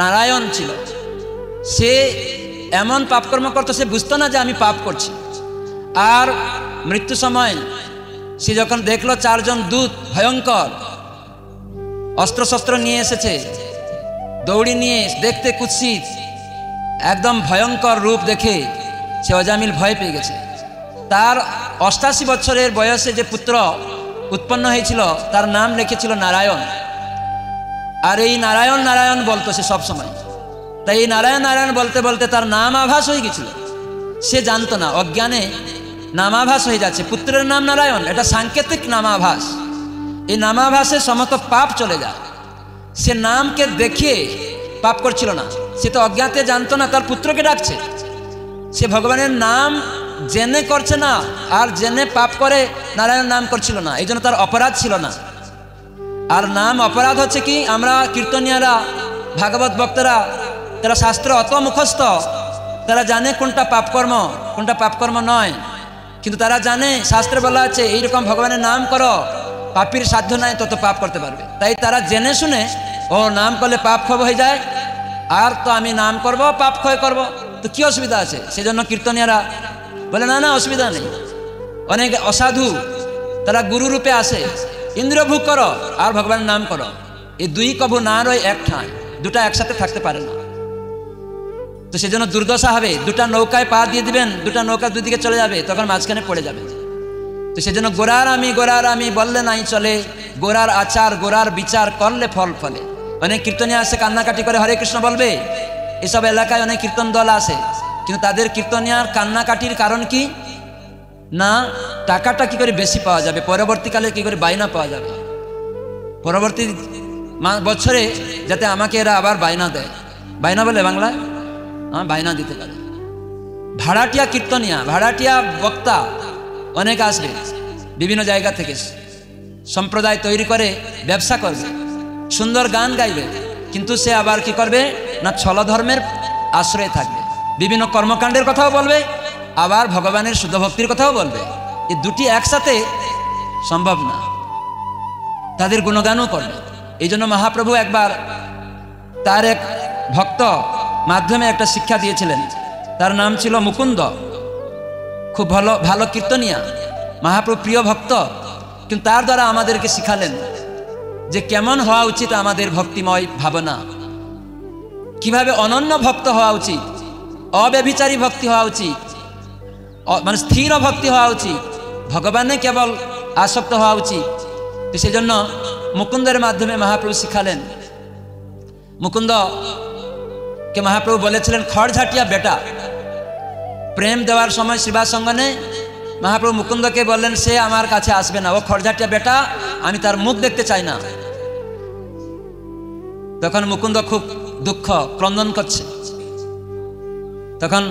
নারায়ণ ছিল, সে এমন পাপকর্ম করত সে বুঝতো না যে আমি পাপ করছি। আর মৃত্যু সময় সে যখন দেখলো চারজন দূত ভয়ঙ্কর অস্ত্রশস্ত্র নিয়ে এসেছে, দৌড়ি নিয়ে দেখতে কুৎসিত একদম ভয়ঙ্কর রূপ দেখে সে অজামিল ভয় পেয়ে গেছে। তার 88 বছরের বয়সে যে পুত্র উৎপন্ন হয়েছিল তার নাম লিখেছিল নারায়ণ। আর এই নারায়ণ নারায়ণ বলতো সে সব সময়। তাই এই নারায়ণ নারায়ণ বলতে বলতে তার নাম আভাস হয়ে গেছিল, সে জানতো না, অজ্ঞানে নামাভাস হয়ে যাচ্ছে। পুত্রের নাম নারায়ণ, এটা সাংকেতিক নামাভাস। এই নামাভাসে সমস্ত পাপ চলে যায়। সে নামকে দেখে পাপ করছিল না, সে তো অজ্ঞাতে জানতো না তার পুত্রকে ডাকছে। সে ভগবানের নাম জেনে করছে না, আর জেনে পাপ করে নারায়ণ নাম করছিল না, এই জন্য তার অপরাধ ছিল না। আর নাম অপরাধ হচ্ছে কি, আমরা কীর্তনিয়ারা ভাগবত ভক্তরা তারা শাস্ত্র অত মুখস্থ, তারা জানে কোনটা পাপকর্ম কোনটা পাপকর্ম নয়। কিন্তু তারা জানে শাস্ত্রে বলা আছে এইরকম ভগবানের নাম করো, পাপীর সাধ্য নাই তত পাপ করতে পারবে। তাই তারা জেনে শুনে ও নাম করলে পাপ ক্ষয় হয়ে যায়, আর তো আমি নাম করব পাপ ক্ষয় করব, তো কি অসুবিধা আছে? সেজন্য কীর্তনিয়ারা বলে না না অসুবিধা নেই। অনেক অসাধু তারা গুরু রূপে আসে, ইন্দ্রিয় ভোগ করো আর ভগবানের নাম করো, এই দুই কবু না রয় এক ঠাঁই, দুটা একসাথে থাকতে পারে না। তো সেজন্য দুর্দশা হবে, দুটা নৌকায় পা দিয়ে দিবেন, দুটা নৌকা দুদিকে চলে যাবে, তখন মাঝখানে পড়ে যাবে। তো সেজন্য গোড়ার আমি বললে নাই চলে, গোড়ার আচার গোড়ার বিচার করলে ফল ফলে। অনেক কীর্তনে আসে কান্নাকাটি করে হরে কৃষ্ণ বলবে, এসব এলাকায় অনেক কীর্তন দল আসে, কিন্তু তাদের কীর্তনিয়ার কান্নাকাটির কারণ কি না, টাকাটা কি করে বেশি পাওয়া যাবে, পরবর্তীকালে কি করে বাইনা পাওয়া যাবে, পরবর্তী বছরে যাতে আমাকে এরা আবার বাইনা দেয়। বাইনা বলে বাংলায়, বাইনা দিতে পারে। ভাড়াটিয়া কীর্তনিয়া, ভাড়াটিয়া বক্তা অনেক আসবে বিভিন্ন জায়গা থেকে, সম্প্রদায় তৈরি করে ব্যবসা করবে, সুন্দর গান গাইবে, কিন্তু সে আবার কি করবে না, ছলধর্মের আশ্রয়ে থাকবে, বিভিন্ন কর্মকাণ্ডের কথাও বলবে, আবার ভগবানের শুদ্ধ ভক্তির কথাও বলবে। এই দুটি একসাথে সম্ভব না, তাদের গুণগানও করবে। এই জন্য মহাপ্রভু একবার তার এক ভক্ত মাধ্যমে একটা শিক্ষা দিয়েছিলেন। তার নাম ছিল মুকুন্দ। খুব ভালো ভালো কীর্তনিয়া, মহাপ্রভু প্রিয় ভক্ত। কিন্তু তার দ্বারা আমাদেরকে শিখালেন যে কেমন হওয়া উচিত আমাদের ভক্তিময় ভাবনা, কিভাবে অনন্য ভক্ত হওয়া উচিত, অব্যভিচারী ভক্তি হওয়া উচিত, মানে স্থির ভক্তি হওয়া উচিত, ভগবানে কেবল আসক্ত হওয়া উচিত। তো সেই জন্য মুকুন্দের মাধ্যমে মহাপ্রভু শিখালেন। মুকুন্দকে মহাপ্রভু বলেছিলেন খড়ঝাটিয়া বেটা। প্রেম দেওয়ার সময় শিবাসঙ্গনে মহাপ্রভু মুকুন্দকে বললেন সে আমার কাছে আসবে না, ও খড়ঝাটিয়া বেটা, আমি তার মুখ দেখতে চাই না। তখন মুকুন্দ খুব দুঃখ ক্রন্দন করছে, তখন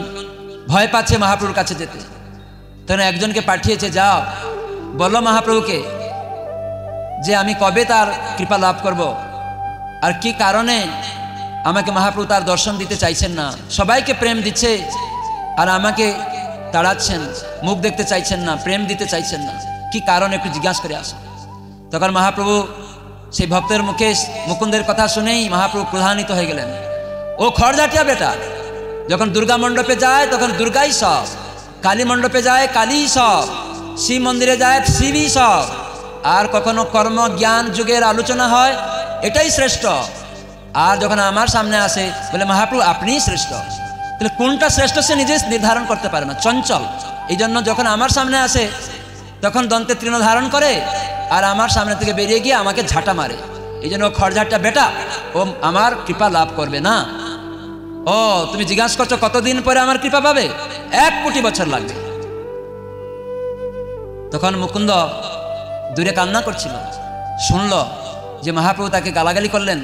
ভয় পাচ্ছে মহাপ্রভুর কাছে যেতে। তখন একজনকে পাঠিয়েছে, যাও বলো মহাপ্রভুকে যে আমি কবে তার কৃপা লাভ করব, আর কি কারণে আমাকে মহাপ্রভু তার দর্শন দিতে চাইছেন না। সবাইকে প্রেম দিচ্ছে আর আমাকে তাড়াচ্ছেন, মুখ দেখতে চাইছেন না, প্রেম দিতে চাইছেন না, কি কারণে একটু জিজ্ঞাসা করে আসুন। তখন মহাপ্রভু সেই ভক্তের মুখে মুকুন্দের কথা শুনেই মহাপ্রভু প্রধানিত হয়ে গেলেন। ও খড়ঝাটিয়া বেটা, যখন দুর্গা মণ্ডপে যায় তখন দুর্গাই সব, কালী মণ্ডপে যায় কালী সব, শিব মন্দিরে যায় শিবই সব, আর কখনো কর্ম জ্ঞান যুগের আলোচনা হয় এটাই শ্রেষ্ঠ। আর যখন আমার সামনে আসে বলে মহাপ্রভু আপনিই শ্রেষ্ঠ, তাহলে কোনটা শ্রেষ্ঠ সে নিজে নির্ধারণ করতে পারে না, চঞ্চল। এই জন্য যখন আমার সামনে আসে তখন দন্তে তৃণ ধারণ করে আর আমার সামনে থেকে বেরিয়ে গিয়ে আমাকে ঝাঁটা মারে। এই জন্য খড়ঝাটটা বেটা, ও আমার কৃপা লাভ করবে না। ও তুমি জিজ্ঞাসা করছো কতদিন পরে আমার কৃপা পাবে? 1 কোটি বছর লাগবে। তখন মুকুন্দ দূরে কান্না করছিল, শুনল যে মহাপ্রভু তাকে গালাগালি করলেন,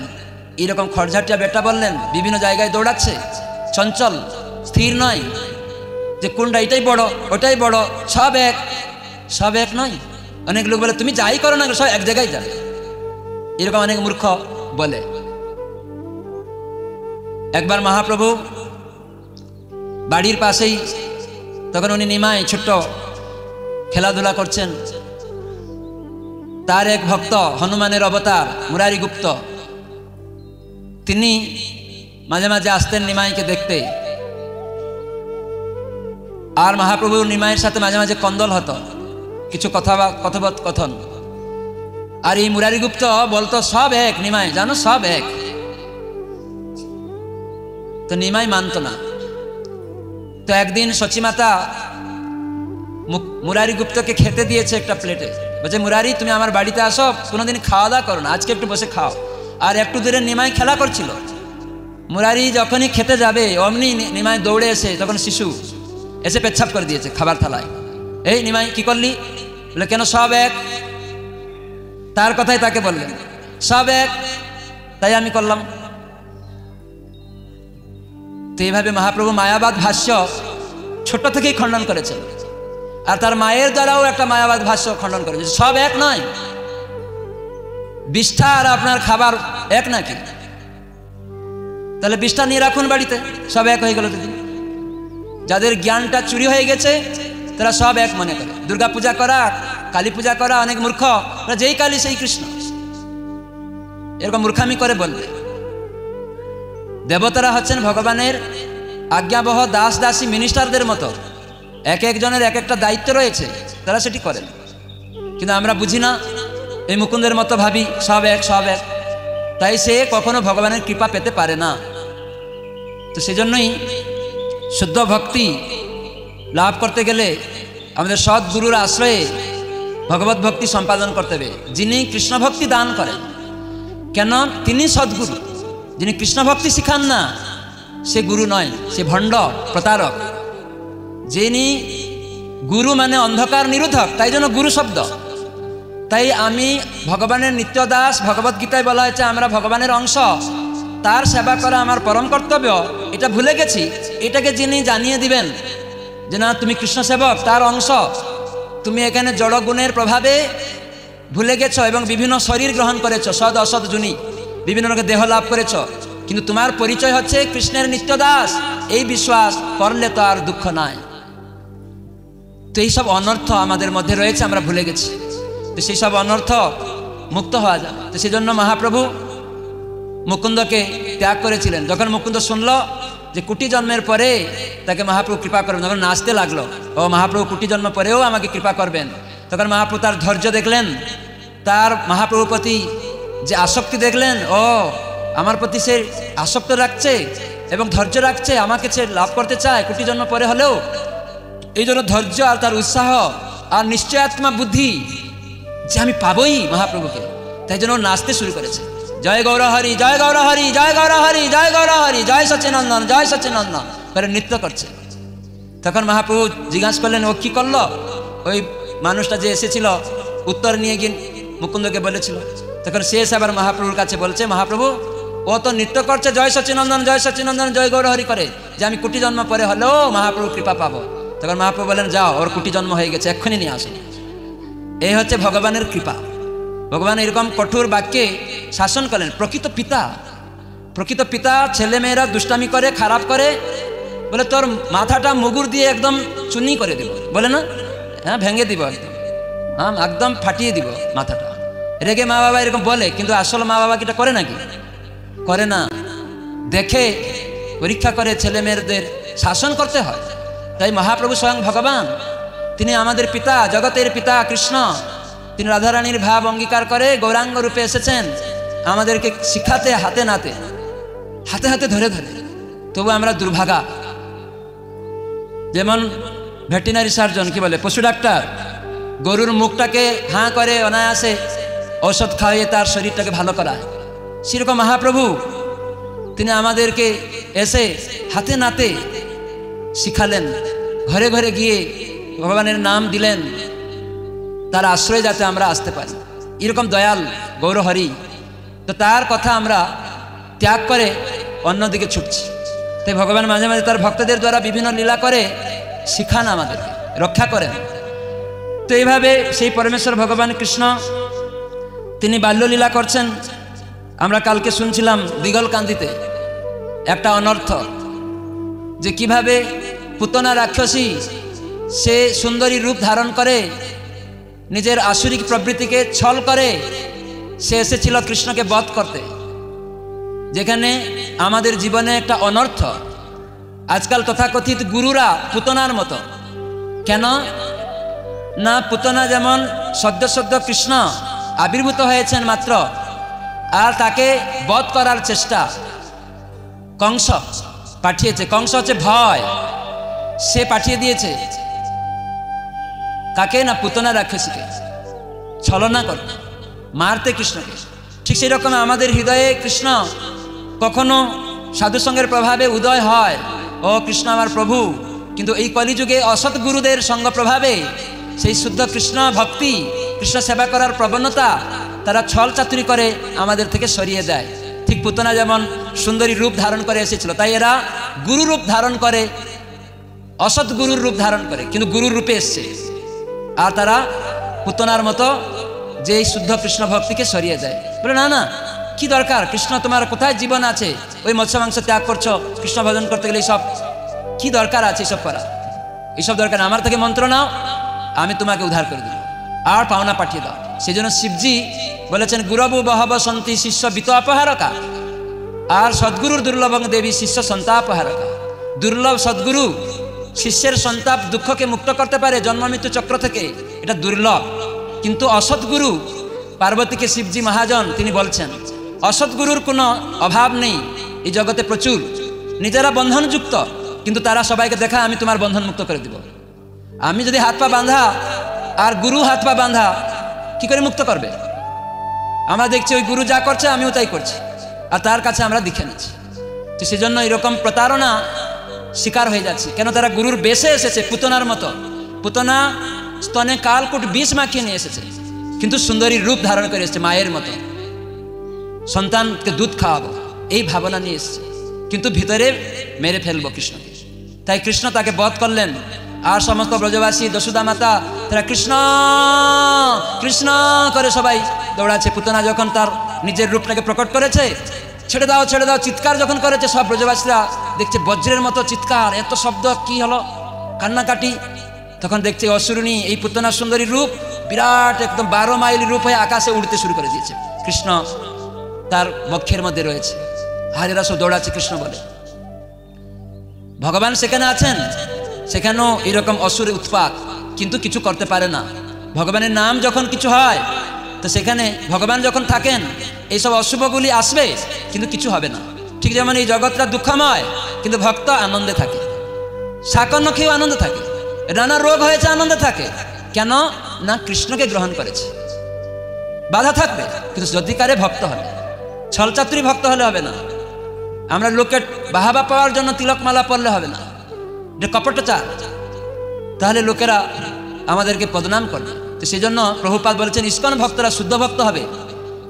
এইরকম খড়ঝাটিয়া বেটা বললেন, বিভিন্ন জায়গায় দৌড়াচ্ছে, চঞ্চল, স্থির নয়, যে কোনটা এটাই বড় ওটাই বড়, সব এক। সব এক নয়। অনেক লোক বলে তুমি যাই করো না সব এক জায়গায় যাবে, এরকম অনেক মূর্খ বলে। একবার মহাপ্রভু বাড়ির পাশেই, তখন উনি নিমাই ছোট্ট খেলাধুলা করছেন, তার এক ভক্ত হনুমানের অবতার মুরারি গুপ্ত, তিনি মাঝে মাঝে আসতেন নিমাইকে দেখতে। আর মহাপ্রভু নিমাইয়ের সাথে মাঝে মাঝে কন্দল হতো, কিছু কথোপকথন। আর এই মুরারি গুপ্ত বলতো সব এক, নিমাই জানো সব এক। তো নিমাই মানত না। তো একদিন সচিমাতা মুরারি গুপ্তকে খেতে দিয়েছে একটা প্লেটে, বলছে মুরারি তুমি আমার বাড়িতে আসো, কোনোদিন খাওয়া দাওয়া করো না, আজকে একটু বসে খাও। আর একটু দূরে নিমাই খেলা করছিল। মুরারি যখনই খেতে যাবে অমনি নিমাই দৌড়ে এসে, তখন শিশু এসে পেচ্ছাপ করে দিয়েছে খাবার থালায়। এই নিমাই কি করলি? বলে কেন সব এক। তার কথাই তাকে বললেন সব এক, তাই আমি করলাম। তো এইভাবে মহাপ্রভু মায়াবাদ ভাষ্য ছোট থেকেই খণ্ডন করেছেন, আর তার মায়ের দ্বারাও একটা মায়াবাদ ভাষ্য খণ্ডন করেছে, সব এক নয়। বিষ্ঠা আর আপনার খাবার এক নাকি? তাহলে বিষ্ঠা নিয়ে রাখুন বাড়িতে, সব এক হয়ে গেল। যদি যাদের জ্ঞানটা চুরি হয়ে গেছে তারা সব এক মনে করে। দুর্গা পূজা করা, কালী পূজা করা, অনেক মূর্খ, যেই কালী সেই কৃষ্ণ, এরকম মূর্খামি করে বলবে। দেবতারা হচ্ছেন ভগবানের আজ্ঞাবহ দাস দাসী মিনিস্টারদের মতো, এক একজনের এক একটা দায়িত্ব রয়েছে, তারা সেটি করেন। কিন্তু আমরা বুঝি না, এই মুকুন্দের মতো ভাবি সব এক সব এক, তাই সে কখনো ভগবানের কৃপা পেতে পারে না। তো সেজন্যই শুদ্ধ ভক্তি লাভ করতে গেলে আমাদের সদ্গুরুর আশ্রয়ে ভগবত ভক্তি সম্পাদন করতে হবে। যিনি কৃষ্ণ ভক্তি দান করেন, কেন তিনি সদ্গুরু। যিনি কৃষ্ণ ভক্তি শিখান না সে গুরু নয়, সে ভণ্ড প্রতারক। যিনি গুরু মানে অন্ধকার নিরোধক, তাই জন্য গুরু শব্দ। তাই আমি ভগবানের নিত্য দাস, ভগবদ্গীতায় বলা হয়েছে আমরা ভগবানের অংশ, তার সেবা করা আমার পরম কর্তব্য, এটা ভুলে গেছি। এটাকে যিনি জানিয়ে দিবেন যে না তুমি কৃষ্ণ সেবক, তার অংশ, তুমি এখানে জড়গুণের প্রভাবে ভুলে গেছো এবং বিভিন্ন শরীর গ্রহণ করেছো, সৎ অসৎ জুনি, বিভিন্ন রকমের দেহ লাভ করেছো, কিন্তু তোমার পরিচয় হচ্ছে কৃষ্ণের নিত্য দাস, এই বিশ্বাস করলে তো আর দুঃখ নাই। তো এইসব অনর্থ আমাদের মধ্যে রয়েছে, আমরা ভুলে গেছি। তো সেই সব অনর্থ মুক্ত হওয়া যায়। তো সেই জন্য মহাপ্রভু মুকুন্দকে ত্যাগ করেছিলেন। যখন মুকুন্দ শুনল যে কোটি জন্মের পরে তাকে মহাপ্রভু কৃপা করবেন, তখন নাচতে লাগলো, ও মহাপ্রভু কোটি জন্ম পরেও আমাকে কৃপা করবেন। তখন মহাপ্রভু তার ধৈর্য দেখলেন, তার মহাপ্রভুর প্রতি যে আসক্তি দেখলেন, ও আমার প্রতি সে আসক্ত রাখছে এবং ধৈর্য রাখছে, আমাকে সে লাভ করতে চায় কোটি জন্ম পরে হলেও। এই জন্য ধৈর্য আর তার উৎসাহ আর নিশ্চয়াত্মা বুদ্ধি যে আমি পাবই মহাপ্রভুকে, তাই জন্য নাচতে শুরু করেছে, জয় গৌর হরি, জয় গৌর হরি, জয় গৌর হরি, জয় গৌর হরি, জয় সচিনন্দন, জয় সচিনন্দন করে নৃত্য করছে। তখন মহাপ্রভু জিজ্ঞাসা করলেন, ও কি করলো? ওই মানুষটা যে এসেছিল উত্তর নিয়ে গিয়ে মুকুন্দকে বলেছিল। তখন সে এসে আবার মহাপ্রভুর কাছে বলছে, মহাপ্রভু ও তো নৃত্য করছে জয় সচিনন্দন, জয় সচিনন্দন, জয় গৌর হরি করে, যে আমি কোটি জন্ম পরে হলেও মহাপ্রভু কৃপা পাবো। তখন মহাপ্রভু বলেন, যাও, ওর কোটি জন্ম হয়ে গেছে, এক্ষুনি নিয়ে আসো। এই হচ্ছে ভগবানের কৃপা। ভগবান এরকম কঠোর বাক্যে শাসন করেন। প্রকৃত পিতা ছেলেমেয়েরা দুষ্টামি করে, খারাপ করে, বলে তোর মাথাটা মুগুর দিয়ে একদম চুনি করে দিব, বলে না, হ্যাঁ ভেঙে দিব, একদম হ্যাঁ একদম ফাটিয়ে দিব মাথাটা। রেগে মা বাবা এরকম বলে, কিন্তু আসল মা বাবা কি এটা করে নাকি? করে না। দেখে পরীক্ষা করে ছেলে মেয়েদের শাসন করতে হয়। তাই মহাপ্রভু স্বয়ং ভগবান, তিনি আমাদের পিতা, জগতের পিতা কৃষ্ণ, তিনি রাধারানীর ভাব অঙ্গীকার করে গৌরাঙ্গ রূপে এসেছেন আমাদেরকে শিখাতে, হাতে নাতে, হাতে হাতে ধরে ধরে। তবু আমরা দুর্ভাগা। যেমন ভেটেরিনারি সার্জন, কি বলে, পশু ডাক্তার, গরুর মুখটাকে হাঁ করে অনায়াসে ঔষধ খাওয়িয়ে তার শরীরটাকে ভালো করায়, সেরকম মহাপ্রভু তিনি আমাদেরকে এসে হাতে নাতে শিখালেন, ঘরে ঘরে গিয়ে ভগবানের নাম দিলেন, তার আশ্রয় যাতে আমরা আসতে পারি। এরকম দয়াল গৌরহরি। তো তার কথা আমরা ত্যাগ করে অন্যদিকে ছুটছি। তাই ভগবান মাঝে মাঝে তার ভক্তদের দ্বারা বিভিন্ন লীলা করে শিখান, আমাদেরকে রক্ষা করেন। তো এইভাবে সেই পরমেশ্বর ভগবান কৃষ্ণ তিনি বাল্যলীলা করছেন। আমরা কালকে শুনছিলাম দিগলকান্দিতে একটা অনর্থ, যে কিভাবে পুতনা রাক্ষসী সে সুন্দরী রূপ ধারণ করে নিজের আসুরিক প্রবৃত্তিকে ছল করে সে এসেছিল কৃষ্ণকে বধ করতে। যেখানে আমাদের জীবনে একটা অনর্থ, আজকাল তথাকথিত গুরুরা পুতনার মতো। কেন না, পুতনা যেমন সদ্য সদ্য কৃষ্ণ আবির্ভূত হয়েছেন মাত্র, আর তাকে বধ করার চেষ্টা কংস পাঠিয়েছে। কংস হচ্ছে ভয়, সে পাঠিয়ে দিয়েছে কাকে না, পুতনা রাক্ষসীকে ছলনা করতে, মারতে কৃষ্ণকে। ঠিক সেই রকম আমাদের হৃদয়ে কৃষ্ণ কখনো সাধুসঙ্গের প্রভাবে উদয় হয়, ও কৃষ্ণ আমার প্রভু, কিন্তু এই কলিযুগে অসৎ গুরুদের সঙ্গ প্রভাবে সেই শুদ্ধ কৃষ্ণ ভক্তি, কৃষ্ণ সেবা করার প্রবণতা তারা ছল চাতুরি করে আমাদের থেকে সরিয়ে দেয়। ঠিক পুতনা যেমন সুন্দরী রূপ ধারণ করে এসেছিল, তাই এরা গুরু রূপ ধারণ করে, অসৎ গুরুর রূপ ধারণ করে, কিন্তু গুরুর রূপে এসছে। আর তারা পুতনার মতো যে শুদ্ধ কৃষ্ণ ভক্তিকে সরিয়ে দেয়, বলে না না, কি দরকার, কৃষ্ণ তোমার কোথায় জীবন আছে, ওই মৎস্য মাংস ত্যাগ করছো, কৃষ্ণ ভজন করতে গেলে এইসব কি দরকার আছে, এইসব করা, এইসব দরকার, আমার থেকে মন্ত্র নাও, আমি তোমাকে উদ্ধার করে দেব, আর পাওনা পাঠিয়ে দাও। সেই জন্য শিবজি বলেছেন, গুরবু বহব সন্তি শিষ্য বিত অপহারকা, আর সদ্গুরুর দুর্লভ দেবী শিষ্য সন্তাপহারকা। দুর্লভ সদ্গুরু শিষ্যের সন্তাপ দুঃখকে মুক্ত করতে পারে জন্ম মৃত্যু চক্র থেকে, এটা দুর্লভ। কিন্তু অসৎগুরু, পার্বতীকে শিবজি মহাজন তিনি বলছেন, অসৎগুরুর কোনো অভাব নেই এই জগতে, প্রচুর। নিজেরা বন্ধনযুক্ত, কিন্তু তারা সবাইকে দেখা, আমি তোমার বন্ধন মুক্ত করে দিব। আমি যদি হাত পা বাঁধা আর গুরু হাত পা বাঁধা, কি করে মুক্ত করবে? আমরা দেখছি ওই গুরু যা করছে আমিও তাই করছি, আর তার কাছে আমরা দেখে নিচ্ছি। তো সেজন্য এরকম প্রতারণা শিকার হয়ে যাচ্ছে। কেন? তারা গুরুর বেশে এসেছে পুতনার মতো। পুতনা স্তনে কালকুট বিষ মাখিয়ে নিয়ে এসেছে, কিন্তু সুন্দরী রূপ ধারণ করে এসেছে মায়ের মতো, সন্তানকে দুধ খাওয়াবো এই ভাবনা নিয়ে এসেছে, কিন্তু ভিতরে মেরে ফেলবো কৃষ্ণকে। তাই কৃষ্ণ তাকে বধ করলেন। আর সমস্ত ব্রজবাসী, যশোদা মাতা, তারা কৃষ্ণ কৃষ্ণ করে সবাই দৌড়াচ্ছে। পুতনা যখন তার নিজের রূপটাকে প্রকট করেছে, ছেড়ে দাও ছেড়ে দাও চিৎকার যখন করেছে, সব ব্রজবাসীরা দেখছে বজ্রের মতো চিৎকার, এত শব্দ, কি হলো, কান্নাকাটি। তখন দেখছে অসুরিণী এই পুতনা সুন্দরী রূপ বিরাট একদম 12 মাইল রূপ হয়ে আকাশে উড়তে শুরু করে দিয়েছে। কৃষ্ণ তার বক্ষের মধ্যে রয়েছে, আর এরা সব দৌড়াচ্ছে কৃষ্ণ বলে। ভগবান সেখানে আছেন, সেখানেও এরকম অসুর উৎপাত, কিন্তু কিছু করতে পারে না। ভগবানের নাম যখন কিছু হয় তো সেখানে ভগবান যখন থাকেন এইসব অশুভগুলি আসবে কিন্তু কিছু হবে না। ঠিক যেমন এই জগৎটা দুঃখময় কিন্তু ভক্ত আনন্দে থাকে, সাকন্য খেয়েও আনন্দে থাকে, নানা রোগ হয়েছে আনন্দে থাকে। কেন না কৃষ্ণকে গ্রহণ করেছে। বাধা থাকবে কিন্তু সত্যিকারে ভক্ত হলে, ছলচাতুরি ভক্ত হলে হবে না। আমরা লোকের বাহাবা পাওয়ার জন্য তিলকমালা পরলে হবে না, এটা কপটচার, তাহলে লোকেরা আমাদেরকে বদনাম করবে। তো সেই জন্য প্রভুপাদ বলেছেন ইস্কন ভক্তরা শুদ্ধ ভক্ত হবে,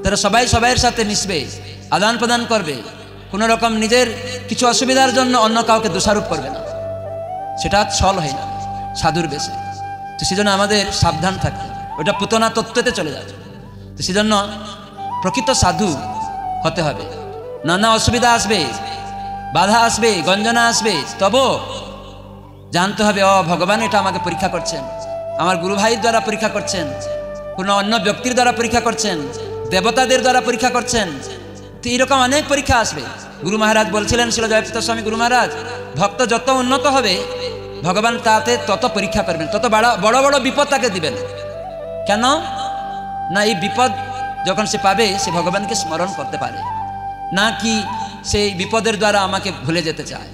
তারা সবাই সবাইয়ের সাথে মিশবে, আদান প্রদান করবে, কোনো রকম নিজের কিছু অসুবিধার জন্য অন্য কাউকে দোষারোপ করবে না, সেটা ছল হয় না সাধুর বেশে। তো সেই জন্য আমাদের সাবধান থাকতে হবে, ওটা পুতনা তত্ত্বতে চলে যাবে। তো সেই জন্য প্রকৃত সাধু হতে হবে। নানা অসুবিধা আসবে, বাধা আসবে, গঞ্জনা আসবে, তবুও জানতে হবে ও ভগবান এটা আমাকে পরীক্ষা করছেন, আমার গুরু ভাইয়ের দ্বারা পরীক্ষা করছেন, কোনো অন্য ব্যক্তির দ্বারা পরীক্ষা করছেন, দেবতাদের দ্বারা পরীক্ষা করছেন। তো এরকম অনেক পরীক্ষা আসবে। গুরু মহারাজ বলছিলেন, শিল জয়প্রকাশ স্বামী গুরু মহারাজ, ভক্ত যত উন্নত হবে ভগবান তাতে তত পরীক্ষা করবেন, তত বড় বড় বিপদ তাকে দিবেন। কেন না এই বিপদ যখন সে পাবে সে ভগবানকে স্মরণ করতে পারে না, কি সেই বিপদের দ্বারা আমাকে ভুলে যেতে চায়।